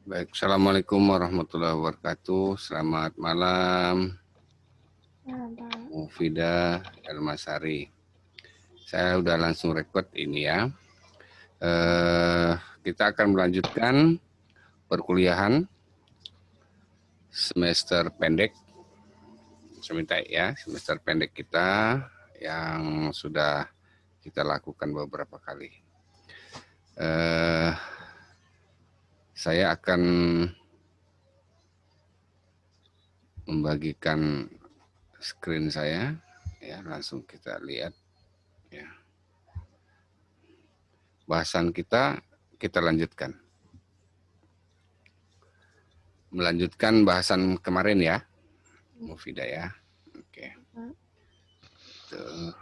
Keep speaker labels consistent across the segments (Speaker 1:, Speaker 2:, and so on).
Speaker 1: Baik, Assalamualaikum warahmatullahi wabarakatuh. Selamat malam, Mufidah Elmasari. Saya udah langsung record ini ya. Kita akan melanjutkan perkuliahan semester pendek. Semester pendek kita yang sudah kita lakukan beberapa kali. Saya akan membagikan screen saya, ya langsung kita lihat. Ya. Bahasan kita lanjutkan. Melanjutkan bahasan kemarin ya, Mufidah ya. Oke. Tuh.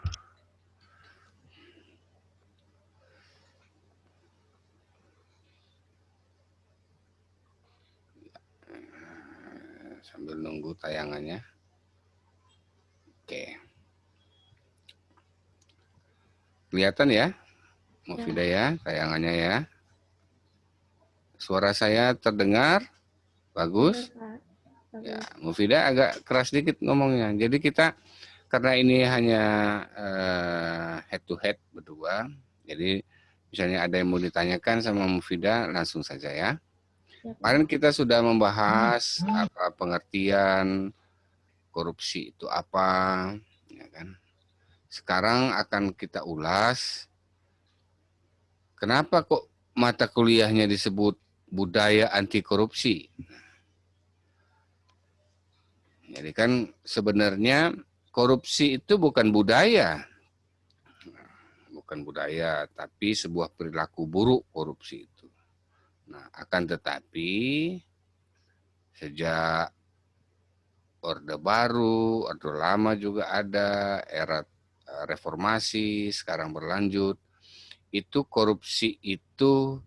Speaker 1: Sambil nunggu tayangannya. Oke. Kelihatan ya, Mufidah ya, tayangannya ya. Suara saya terdengar bagus. Ya, Mufidah agak keras dikit ngomongnya. Jadi kita karena ini hanya head to head berdua. Jadi misalnya ada yang mau ditanyakan sama Mufidah, langsung saja ya. Kemarin kita sudah membahas apa pengertian korupsi itu apa, ya kan? Sekarang akan kita ulas kenapa kok mata kuliahnya disebut budaya anti korupsi. Jadi kan sebenarnya korupsi itu bukan budaya, tapi sebuah perilaku buruk korupsi itu. Nah, akan tetapi sejak Orde Baru, Orde Lama juga ada, era reformasi, sekarang berlanjut, itu korupsi itu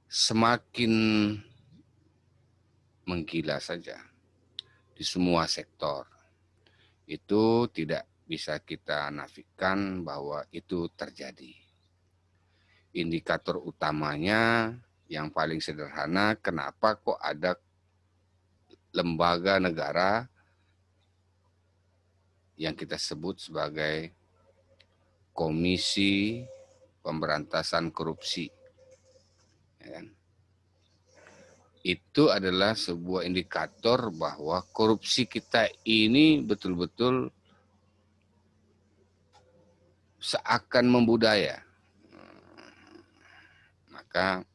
Speaker 1: semakin menggila saja di semua sektor. Itu tidak bisa kita nafikan bahwa itu terjadi. Indikator utamanya yang paling sederhana, kenapa kok ada lembaga negara yang kita sebut sebagai Komisi Pemberantasan Korupsi. Ya. Itu adalah sebuah indikator bahwa korupsi kita ini betul-betul seakan membudaya. Maka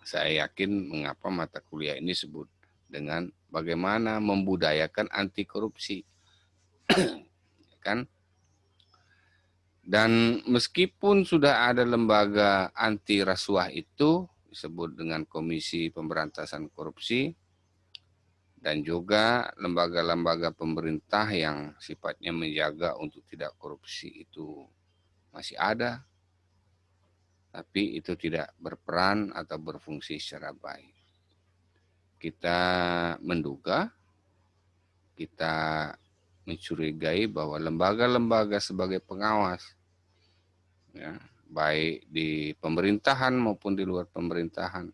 Speaker 1: saya yakin mengapa mata kuliah ini disebut dengan bagaimana membudayakan anti korupsi. Kan? Dan meskipun sudah ada lembaga anti rasuah itu disebut dengan Komisi Pemberantasan Korupsi dan juga lembaga-lembaga pemerintah yang sifatnya menjaga untuk tidak korupsi itu masih ada, tapi itu tidak berperan atau berfungsi secara baik. Kita menduga, kita mencurigai bahwa lembaga-lembaga sebagai pengawas, ya, baik di pemerintahan maupun di luar pemerintahan,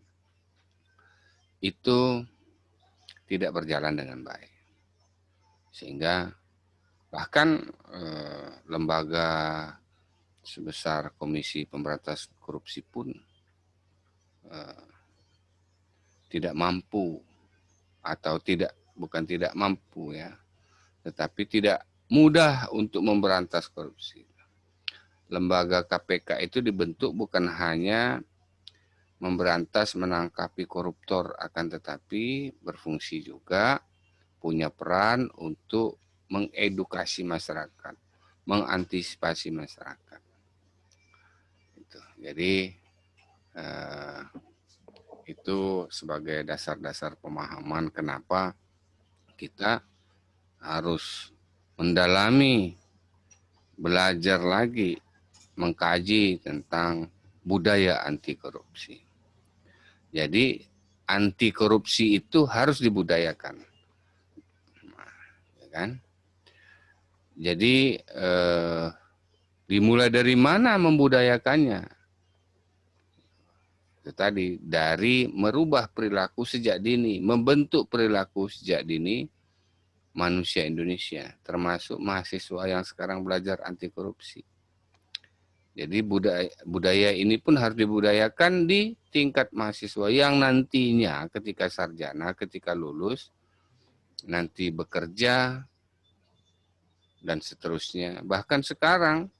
Speaker 1: itu tidak berjalan dengan baik. Sehingga bahkan lembaga sebesar Komisi Pemberantasan Korupsi pun tidak mampu atau bukan tidak mampu ya, tetapi tidak mudah untuk memberantas korupsi. Lembaga KPK itu dibentuk bukan hanya memberantas menangkapi koruptor, akan tetapi berfungsi juga punya peran untuk mengedukasi masyarakat, mengantisipasi masyarakat. Jadi itu sebagai dasar-dasar pemahaman kenapa kita harus mendalami, belajar lagi, mengkaji tentang budaya anti korupsi. Jadi anti korupsi itu harus dibudayakan, ya kan? Jadi dimulai dari mana membudayakannya? Itu tadi, dari merubah perilaku sejak dini, membentuk perilaku sejak dini manusia Indonesia, termasuk mahasiswa yang sekarang belajar anti korupsi. Jadi budaya ini pun harus dibudayakan di tingkat mahasiswa yang nantinya ketika sarjana, ketika lulus, nanti bekerja, dan seterusnya. Bahkan sekarang,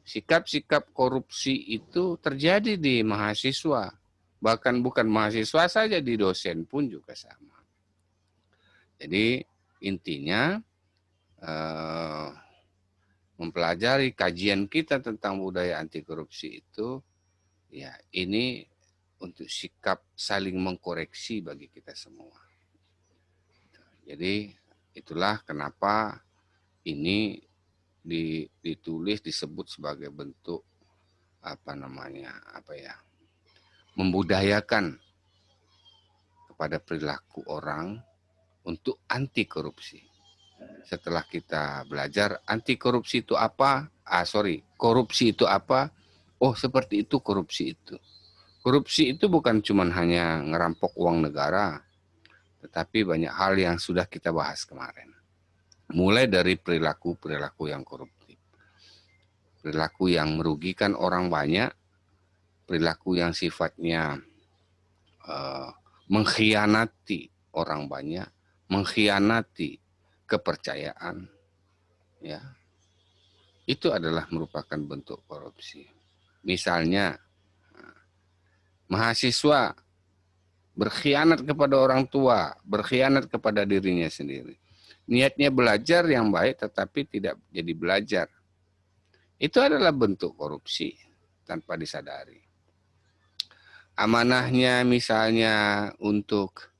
Speaker 1: sikap-sikap korupsi itu terjadi di mahasiswa. Bahkan bukan mahasiswa saja, di dosen pun juga sama. Jadi intinya mempelajari kajian kita tentang budaya anti korupsi itu, ya ini untuk sikap saling mengkoreksi bagi kita semua. Jadi itulah kenapa ini ditulis, disebut sebagai bentuk membudayakan kepada perilaku orang untuk anti korupsi. Setelah kita belajar anti korupsi itu apa, korupsi itu apa, oh seperti itu korupsi itu. Korupsi itu bukan cuma hanya ngerampok uang negara, tetapi banyak hal yang sudah kita bahas kemarin. Mulai dari perilaku-perilaku yang koruptif, perilaku yang merugikan orang banyak, perilaku yang sifatnya mengkhianati orang banyak, mengkhianati kepercayaan, ya, itu adalah merupakan bentuk korupsi. Misalnya, mahasiswa berkhianat kepada orang tua, berkhianat kepada dirinya sendiri. Niatnya belajar yang baik, tetapi tidak jadi belajar. Itu adalah bentuk korupsi tanpa disadari. Amanahnya misalnya untuk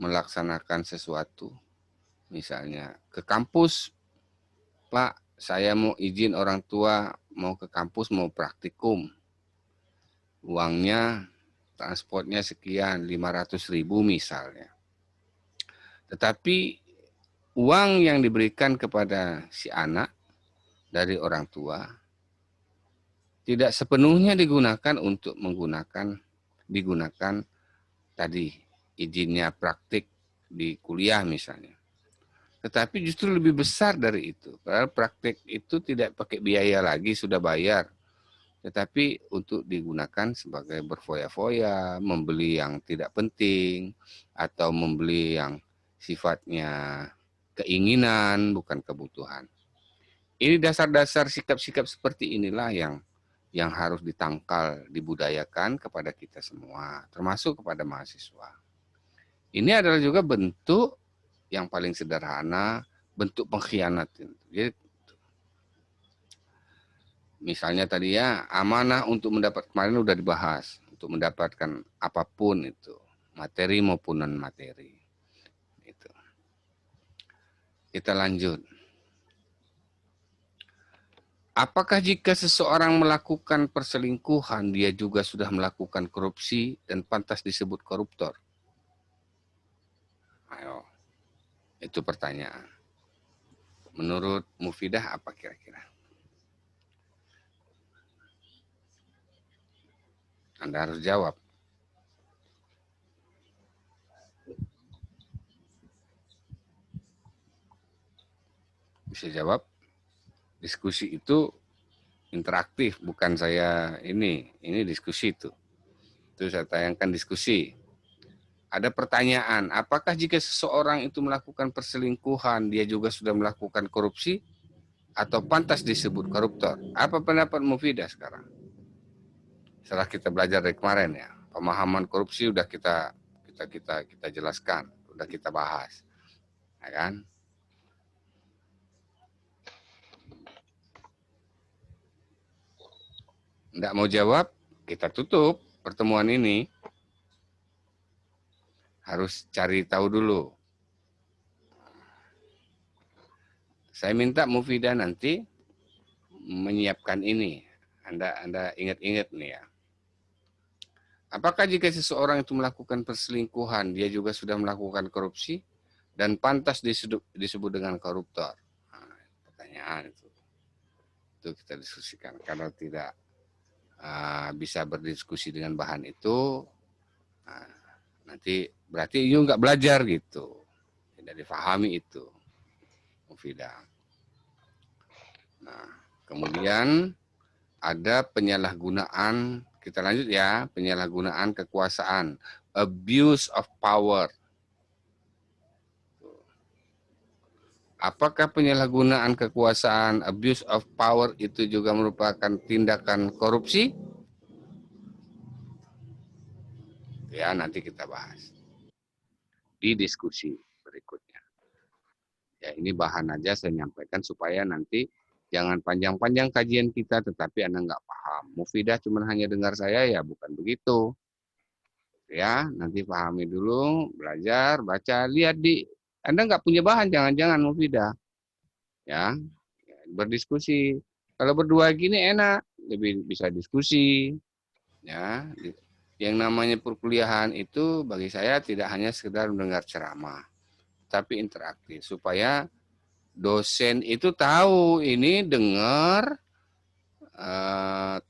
Speaker 1: melaksanakan sesuatu, misalnya ke kampus, Pak, saya mau izin orang tua mau ke kampus, mau praktikum, uangnya transportnya sekian, 500.000 misalnya. Tetapi uang yang diberikan kepada si anak dari orang tua tidak sepenuhnya digunakan untuk digunakan tadi izinnya praktik di kuliah misalnya. Tetapi justru lebih besar dari itu. Padahal praktik itu tidak pakai biaya lagi, sudah bayar. Tetapi untuk digunakan sebagai berfoya-foya, membeli yang tidak penting, atau membeli yang sifatnya keinginan, bukan kebutuhan. Ini dasar-dasar sikap-sikap seperti inilah yang harus ditangkal, dibudayakan kepada kita semua, termasuk kepada mahasiswa. Ini adalah juga bentuk yang paling sederhana, bentuk pengkhianatan. Jadi, misalnya tadi ya, amanah untuk kemarin udah dibahas, untuk mendapatkan apapun itu, materi maupun non-materi. Itu. Kita lanjut. Apakah jika seseorang melakukan perselingkuhan, dia juga sudah melakukan korupsi dan pantas disebut koruptor? Ayo, itu pertanyaan. Menurut Mufidah apa kira-kira? Anda harus jawab. Bisa jawab? Diskusi itu interaktif, bukan saya ini diskusi itu. Itu saya tayangkan diskusi. Ada pertanyaan, apakah jika seseorang itu melakukan perselingkuhan, dia juga sudah melakukan korupsi atau pantas disebut koruptor? Apa pendapat Mufidah sekarang? Setelah kita belajar dari kemarin ya, pemahaman korupsi udah kita jelaskan, udah kita bahas, ya kan? Nggak mau jawab, kita tutup pertemuan ini. Harus cari tahu dulu. Saya minta Mufidah nanti menyiapkan ini. Anda ingat-ingat nih ya. Apakah jika seseorang itu melakukan perselingkuhan, dia juga sudah melakukan korupsi dan pantas disebut dengan koruptor? Nah, pertanyaan itu kita diskusikan. Kalau tidak bisa berdiskusi dengan bahan itu, nanti berarti you nggak belajar gitu, tidak difahami itu, Mufidah. Nah, kemudian ada penyalahgunaan, kita lanjut ya, penyalahgunaan kekuasaan, abuse of power. Apakah penyalahgunaan kekuasaan, abuse of power itu juga merupakan tindakan korupsi? Ya, nanti kita bahas di diskusi berikutnya. Ya, ini bahan aja saya nyampaikan supaya nanti jangan panjang-panjang kajian kita, tetapi Anda nggak paham. Mufidah cuma hanya dengar saya, ya bukan begitu. Ya, nanti pahami dulu, belajar, baca, lihat di. Anda nggak punya bahan, jangan-jangan Mufidah. Ya, berdiskusi. Kalau berdua gini enak, lebih bisa diskusi. Ya, yang namanya perkuliahan itu bagi saya tidak hanya sekedar mendengar ceramah, tapi interaktif supaya dosen itu tahu ini dengar,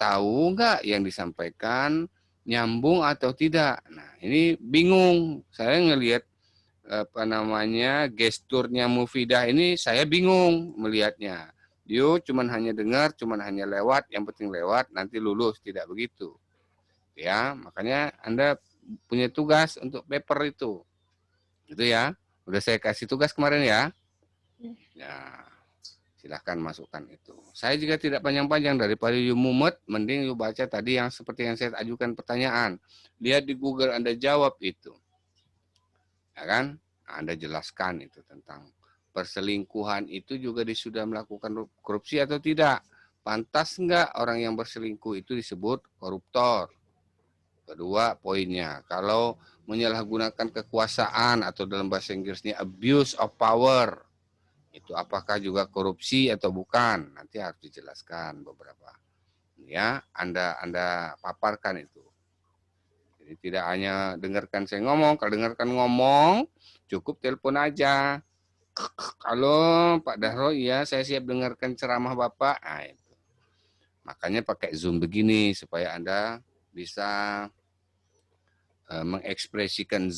Speaker 1: tahu nggak yang disampaikan nyambung atau tidak. Nah, ini bingung. Saya ngelihat apa namanya gesturnya Mufidah ini, saya bingung melihatnya. Dia cuman hanya dengar, cuman hanya lewat, yang penting lewat, nanti lulus, tidak begitu. Ya, makanya Anda punya tugas untuk paper itu. Itu ya. Udah saya kasih tugas kemarin ya. Ya, silahkan masukkan itu. Saya juga tidak panjang-panjang, daripada you mumet, mending you baca tadi yang seperti yang saya ajukan pertanyaan. Lihat di Google, Anda jawab itu. Ya kan? Anda jelaskan itu tentang perselingkuhan itu juga sudah melakukan korupsi atau tidak. Pantas enggak orang yang berselingkuh itu disebut koruptor. Kedua poinnya, kalau menyalahgunakan kekuasaan atau dalam bahasa Inggrisnya abuse of power, itu apakah juga korupsi atau bukan? Nanti harus dijelaskan beberapa. Ya, Anda paparkan itu. Jadi tidak hanya dengarkan saya ngomong, kalau dengarkan ngomong cukup telepon aja. Halo Pak Dahro, ya saya siap dengarkan ceramah Bapak. Nah, itu. Makanya pakai Zoom begini supaya Anda bisa mengekspresikan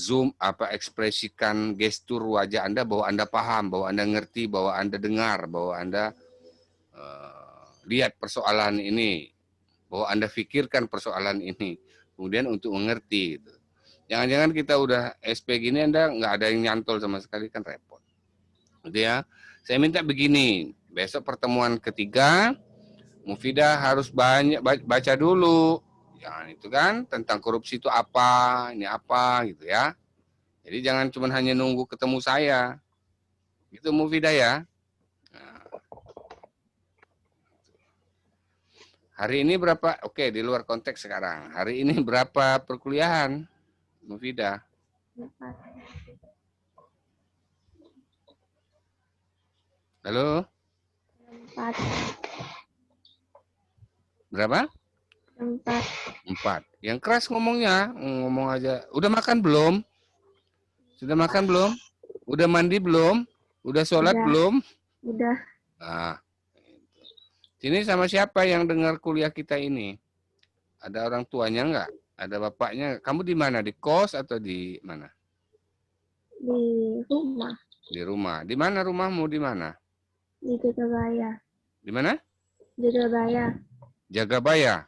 Speaker 1: ekspresikan gestur wajah Anda bahwa Anda paham, bahwa Anda ngerti, bahwa Anda dengar, bahwa Anda lihat persoalan ini, bahwa Anda pikirkan persoalan ini, kemudian untuk mengerti. Gitu. Jangan-jangan kita udah SP gini, Anda nggak ada yang nyantol sama sekali, kan repot. Gitu ya. Saya minta begini, besok pertemuan ketiga, Mufidah harus banyak baca dulu. Jangan itu kan, tentang korupsi itu apa, ini apa gitu ya. Jadi jangan cuma hanya nunggu ketemu saya. Itu Mufidah ya. Nah, hari ini berapa? Oke, di luar konteks sekarang. Hari ini berapa perkuliahan, Mufidah?
Speaker 2: 4.
Speaker 1: Halo?
Speaker 2: 4.
Speaker 1: Berapa?
Speaker 2: 4.
Speaker 1: 4. Yang keras ngomongnya, ngomong aja. Udah makan belum? Sudah makan belum? Udah mandi belum? Udah sholat belum?
Speaker 2: Udah.
Speaker 1: Nah, sini sama siapa yang dengar kuliah kita ini? Ada orang tuanya enggak? Ada bapaknya? Kamu di mana? Di kos atau di mana?
Speaker 2: Di rumah.
Speaker 1: Di rumah. Di mana rumahmu? Di mana?
Speaker 2: Di Jagabaya.
Speaker 1: Di mana?
Speaker 2: Jagabaya.
Speaker 1: Jagabaya.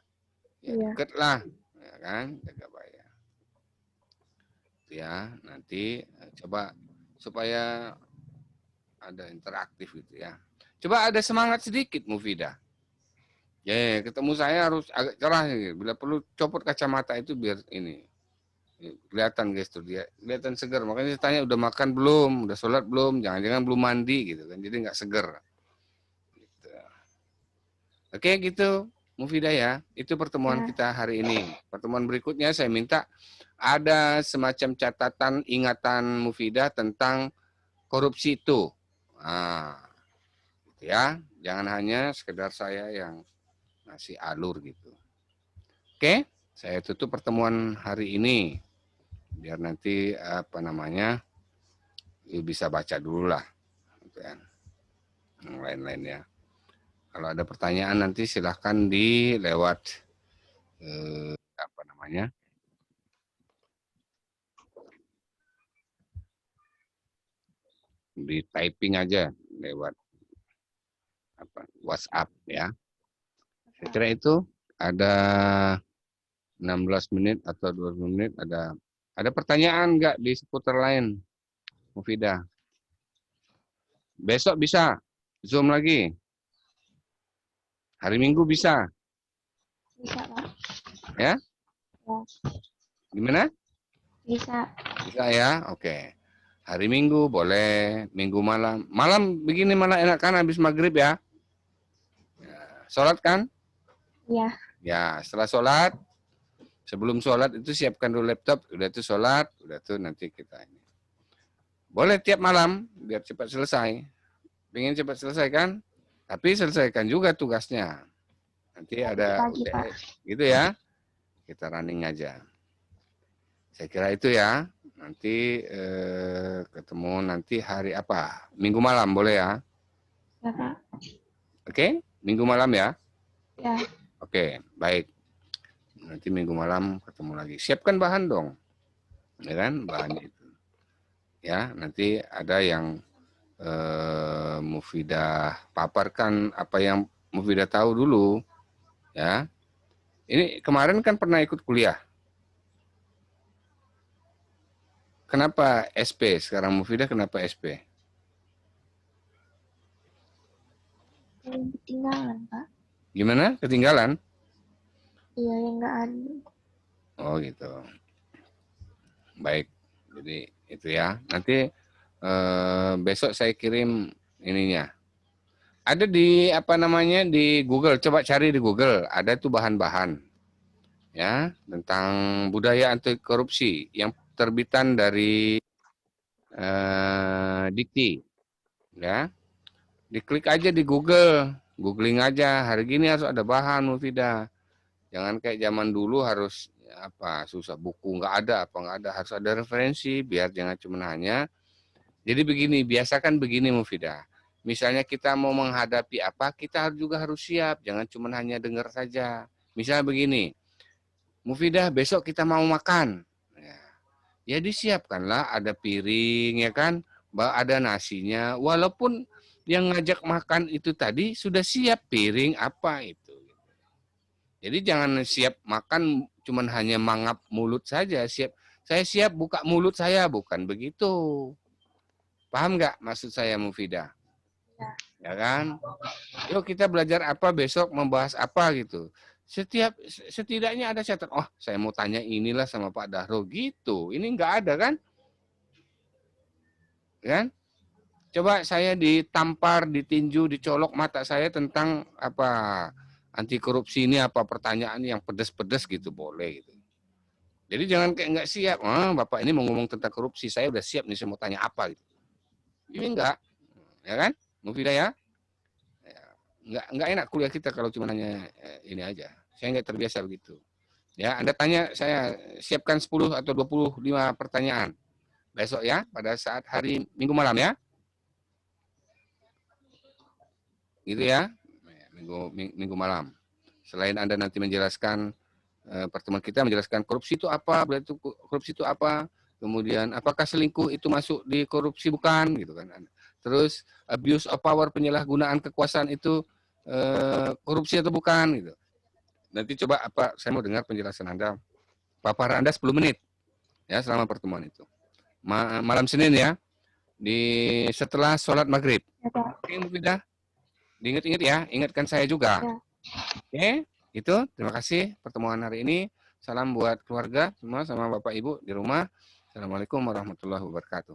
Speaker 1: Ya,
Speaker 2: Iya.
Speaker 1: deket lah. Ya kan? Jagabaya. Ya, nanti coba supaya ada interaktif gitu ya. Coba ada semangat sedikit, Mufidah. Ya, ketemu saya harus agak cerah. Bila perlu copot kacamata itu biar ini kelihatan gestur dia, kelihatan segar. Makanya saya tanya udah makan belum, udah sholat belum, jangan-jangan belum mandi gitu kan, jadi nggak seger. Gitu. Oke gitu, Mufidah ya. Itu pertemuan kita hari ini. Pertemuan berikutnya saya minta ada semacam catatan ingatan Mufidah tentang korupsi itu. Nah, gitu ya. Jangan hanya sekedar saya yang ngasih alur gitu. Oke, saya tutup pertemuan hari ini. Biar nanti apa namanya, bisa baca dulu lah. Gitu ya. Yang lain-lainnya. Kalau ada pertanyaan nanti silahkan di lewat apa namanya, di typing aja lewat WhatsApp ya. Saya kira itu ada 16 menit atau 20 menit. Ada pertanyaan nggak di seputar lain, Mufidah? Besok bisa Zoom lagi. Hari Minggu bisa.
Speaker 2: Bisa, Pak.
Speaker 1: Ya?
Speaker 2: Ya.
Speaker 1: Gimana?
Speaker 2: Bisa.
Speaker 1: Bisa ya? Oke. Hari Minggu boleh, Minggu malam. Malam begini malah enak kan habis maghrib ya? Sholat kan?
Speaker 2: Iya.
Speaker 1: Ya, setelah sholat, sebelum sholat itu siapkan dulu laptop, udah itu sholat, udah itu nanti kita ini. Boleh tiap malam, biar cepat selesai. Pengen cepat selesai kan? Tapi selesaikan juga tugasnya. Nanti ada
Speaker 2: Pagi, Pak.
Speaker 1: UTS, gitu ya. Kita running aja. Saya kira itu ya. Nanti ketemu nanti hari apa? Minggu malam boleh ya?
Speaker 2: Ya, Pak.
Speaker 1: Oke? Minggu malam ya?
Speaker 2: Ya.
Speaker 1: Oke, baik. Nanti minggu malam ketemu lagi. Siapkan bahan dong. Ya kan? Bahan itu. Ya, nanti ada yang Mufidah paparkan apa yang Mufidah tahu dulu. Ya. Ini kemarin kan pernah ikut kuliah. Kenapa SP? Sekarang Mufidah kenapa SP?
Speaker 2: Ketinggalan, Pak.
Speaker 1: Gimana? Ketinggalan?
Speaker 2: Iya, yang nggak ada.
Speaker 1: Oh gitu. Baik. Jadi itu ya. Nanti besok saya kirim ininya. Ada di apa namanya di Google. Coba cari di Google. Ada tuh bahan-bahan ya tentang budaya anti korupsi yang terbitan dari Dikti. Ya, diklik aja di Google. Googling aja. Hari gini harus ada bahan Mufidah. Jangan kayak zaman dulu harus apa susah buku nggak ada apa nggak ada harus ada referensi biar jangan cuma hanya. Jadi begini biasakan begini Mufidah. Misalnya kita mau menghadapi apa kita juga harus siap jangan cuma hanya dengar saja. Misalnya begini Mufidah besok kita mau makan ya disiapkanlah ada piring ya kan ada nasinya walaupun yang ngajak makan itu tadi sudah siap piring apa itu. Jadi jangan siap makan cuman hanya mangap mulut saja. Saya siap buka mulut saya, bukan begitu. Paham nggak maksud saya Mufidah?
Speaker 2: Ya.
Speaker 1: Ya kan? Yuk kita belajar apa besok, membahas apa gitu. Setidaknya ada catatan. Oh, saya mau tanya inilah sama Pak Dahro gitu. Ini nggak ada kan? Kan? Coba saya ditampar, ditinju, dicolok mata saya tentang apa anti korupsi ini apa pertanyaan yang pedas-pedas gitu boleh gitu. Jadi jangan kayak nggak siap. Bapak ini mau ngomong tentang korupsi, saya udah siap nih saya mau tanya apa gitu. Ini enggak, ya kan? Mufidah ya? Enggak enak kuliah kita kalau cuma hanya ini aja. Saya nggak terbiasa begitu. Ya, Anda tanya saya siapkan 10 atau 25 pertanyaan besok ya pada saat hari Minggu malam ya. Gitu ya. Minggu malam. Selain Anda nanti menjelaskan pertemuan kita menjelaskan korupsi itu apa, berarti korupsi itu apa, kemudian apakah selingkuh itu masuk di korupsi bukan, gitu kan. Terus abuse of power penyalahgunaan kekuasaan itu korupsi atau bukan, gitu. Nanti coba saya mau dengar penjelasan Anda, paparan Anda 10 menit ya selama pertemuan itu. Malam Senin ya, setelah sholat maghrib.
Speaker 2: Ya, Pak.
Speaker 1: Oke, Mufidah, diingat-ingat ya, ingatkan saya juga.
Speaker 2: Ya.
Speaker 1: Oke, itu terima kasih pertemuan hari ini. Salam buat keluarga semua sama Bapak Ibu di rumah. Assalamualaikum warahmatullahi wabarakatuh.